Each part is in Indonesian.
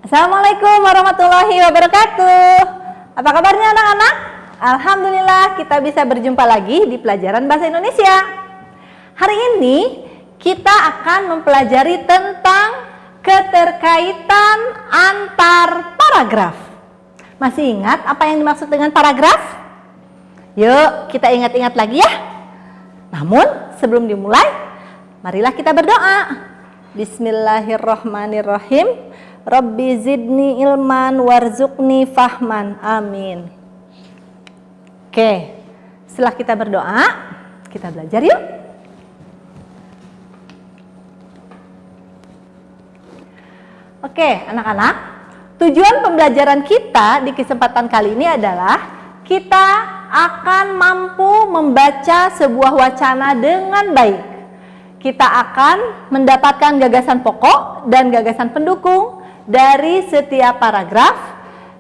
Assalamualaikum warahmatullahi wabarakatuh. Apa kabarnya anak-anak? Alhamdulillah kita bisa berjumpa lagi di pelajaran Bahasa Indonesia. Hari ini kita akan mempelajari tentang keterkaitan antar paragraf. Masih ingat apa yang dimaksud dengan paragraf? Yuk kita ingat-ingat lagi ya. Namun sebelum dimulai, marilah kita berdoa. Bismillahirrahmanirrahim. Rabbi zidni ilman warzuqni fahman. Amin. Oke, setelah kita berdoa, kita belajar yuk. Oke, anak-anak, tujuan pembelajaran kita di kesempatan kali ini adalah kita akan mampu membaca sebuah wacana dengan baik. Kita akan mendapatkan gagasan pokok dan gagasan pendukung dari setiap paragraf,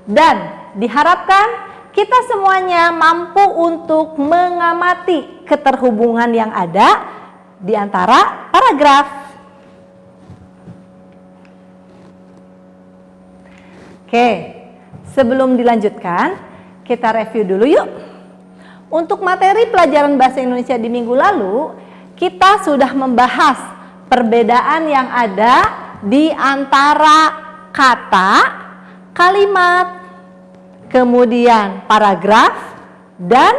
dan diharapkan kita semuanya mampu untuk mengamati keterhubungan yang ada di antara paragraf. Oke, sebelum dilanjutkan, kita review dulu yuk. Untuk materi pelajaran Bahasa Indonesia di minggu lalu, kita sudah membahas perbedaan yang ada di antara kata, kalimat, kemudian paragraf, dan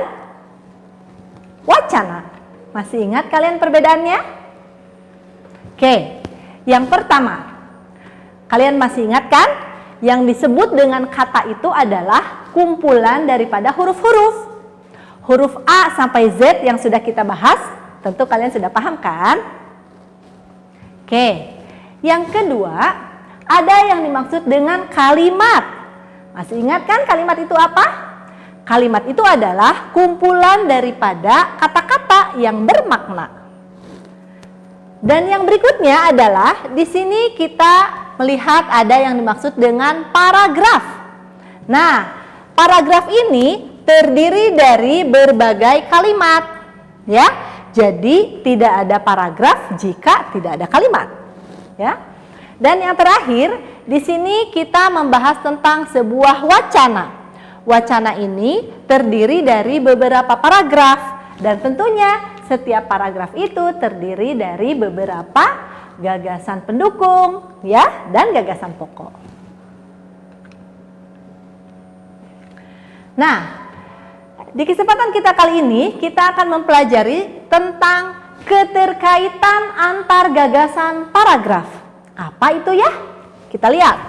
wacana. Masih ingat kalian perbedaannya? Oke, yang pertama, kalian masih ingat kan? Yang disebut dengan kata itu adalah kumpulan daripada huruf-huruf. Huruf A sampai Z yang sudah kita bahas, tentu kalian sudah paham kan? Oke, yang kedua, ada yang dimaksud dengan kalimat. Masih ingat kan kalimat itu apa? Kalimat itu adalah kumpulan daripada kata-kata yang bermakna. Dan yang berikutnya adalah di sini kita melihat ada yang dimaksud dengan paragraf. Nah, paragraf ini terdiri dari berbagai kalimat, ya. Jadi tidak ada paragraf jika tidak ada kalimat, ya. Dan yang terakhir, di sini kita membahas tentang sebuah wacana. Wacana ini terdiri dari beberapa paragraf, dan tentunya setiap paragraf itu terdiri dari beberapa gagasan pendukung, ya, dan gagasan pokok. Nah, di kesempatan kita kali ini, kita akan mempelajari tentang keterkaitan antar gagasan paragraf. Apa itu ya? Kita lihat.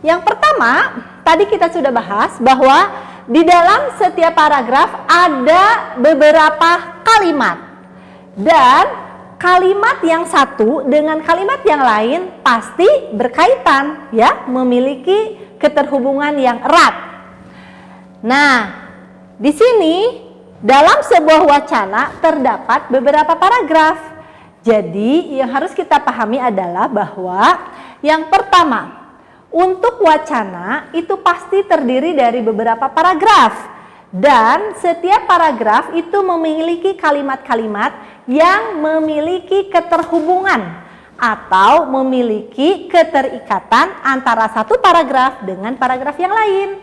Yang pertama, tadi kita sudah bahas bahwa di dalam setiap paragraf ada beberapa kalimat. Dan kalimat yang satu dengan kalimat yang lain pasti berkaitan, ya, memiliki keterhubungan yang erat. Nah, di sini dalam sebuah wacana terdapat beberapa paragraf. Jadi yang harus kita pahami adalah bahwa yang pertama, untuk wacana itu pasti terdiri dari beberapa paragraf. Dan setiap paragraf itu memiliki kalimat-kalimat yang memiliki keterhubungan atau memiliki keterikatan antara satu paragraf dengan paragraf yang lain.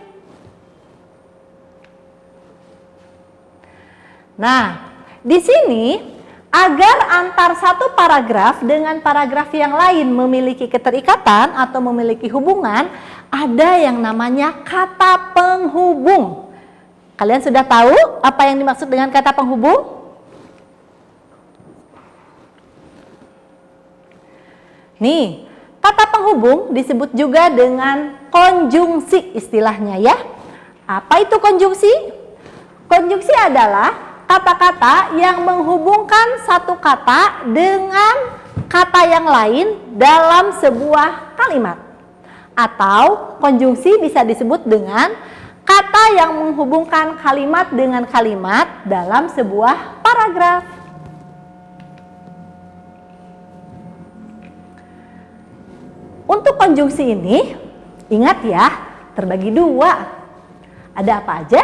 Nah, di sini agar antar satu paragraf dengan paragraf yang lain memiliki keterikatan atau memiliki hubungan, ada yang namanya kata penghubung. Kalian sudah tahu apa yang dimaksud dengan kata penghubung? Nih, kata penghubung disebut juga dengan konjungsi istilahnya, ya. Apa itu konjungsi? Konjungsi adalah kata-kata yang menghubungkan satu kata dengan kata yang lain dalam sebuah kalimat. Atau konjungsi bisa disebut dengan kata yang menghubungkan kalimat dengan kalimat dalam sebuah paragraf. Untuk konjungsi ini, ingat ya, terbagi dua. Ada apa aja?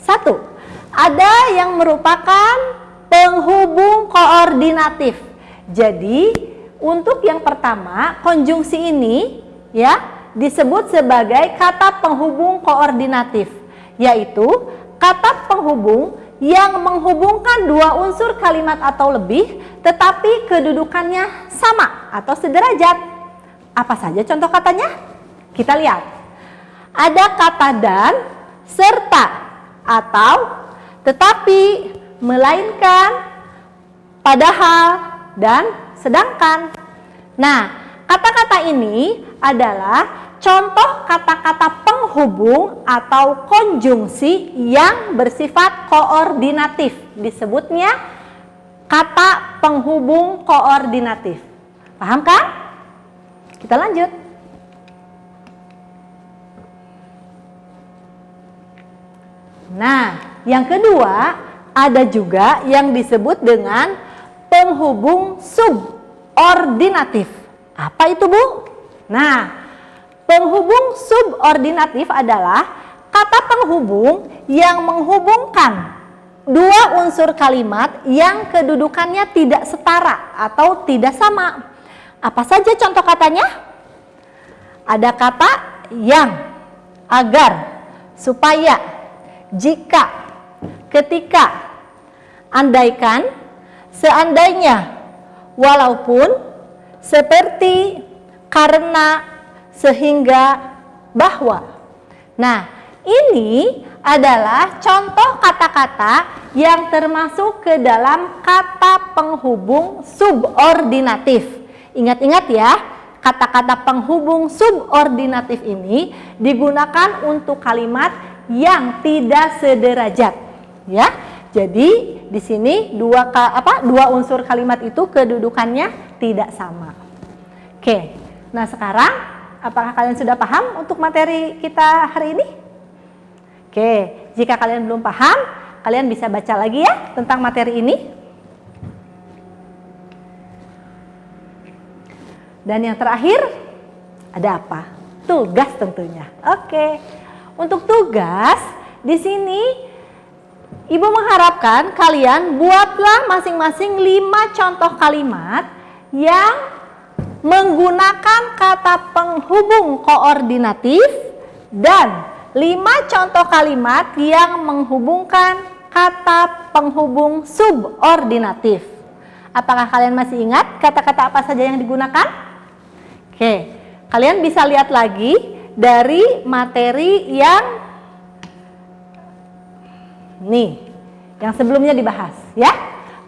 Satu, ada yang merupakan penghubung koordinatif. Jadi, untuk yang pertama, konjungsi ini ya disebut sebagai kata penghubung koordinatif, yaitu kata penghubung yang menghubungkan dua unsur kalimat atau lebih, tetapi kedudukannya sama atau sederajat. Apa saja contoh katanya? Kita lihat. Ada kata dan, serta, atau, tetapi, melainkan, padahal, dan sedangkan. Nah, kata-kata ini adalah contoh kata-kata penghubung atau konjungsi yang bersifat koordinatif. Disebutnya kata penghubung koordinatif. Paham kan? Kita lanjut. Nah, yang kedua ada juga yang disebut dengan penghubung subordinatif. Apa itu, Bu? Nah, penghubung subordinatif adalah kata penghubung yang menghubungkan dua unsur kalimat yang kedudukannya tidak setara atau tidak sama. Apa saja contoh katanya? Ada kata yang, agar, supaya, jika, ketika, andaikan, seandainya, walaupun, seperti, karena, sehingga, bahwa. Nah, ini adalah contoh kata-kata yang termasuk ke dalam kata penghubung subordinatif. Ingat-ingat ya, kata-kata penghubung subordinatif ini digunakan untuk kalimat yang tidak sederajat, ya. Jadi di sini dua unsur kalimat itu kedudukannya tidak sama. Oke. Nah, sekarang apakah kalian sudah paham untuk materi kita hari ini? Oke, jika kalian belum paham, kalian bisa baca lagi ya tentang materi ini. Dan yang terakhir ada apa? Tugas tentunya. Oke. Untuk tugas di sini Ibu mengharapkan kalian buatlah masing-masing 5 contoh kalimat yang menggunakan kata penghubung koordinatif dan 5 contoh kalimat yang menghubungkan kata penghubung subordinatif. Apakah kalian masih ingat kata-kata apa saja yang digunakan? Oke, kalian bisa lihat lagi dari materi yang sebelumnya dibahas ya.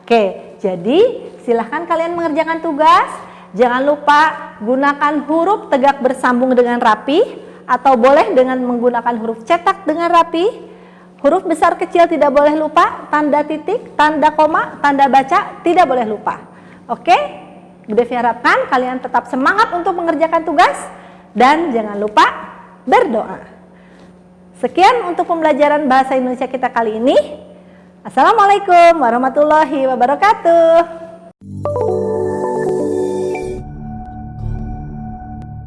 Oke, jadi silahkan kalian mengerjakan tugas. Jangan lupa gunakan huruf tegak bersambung dengan rapi, atau boleh dengan menggunakan huruf cetak dengan rapi. Huruf besar kecil tidak boleh lupa, tanda titik, tanda koma, tanda baca tidak boleh lupa. Oke, Bu Devi harapkan kalian tetap semangat untuk mengerjakan tugas dan jangan lupa berdoa. Sekian untuk pembelajaran bahasa Indonesia kita kali ini. Assalamualaikum warahmatullahi wabarakatuh.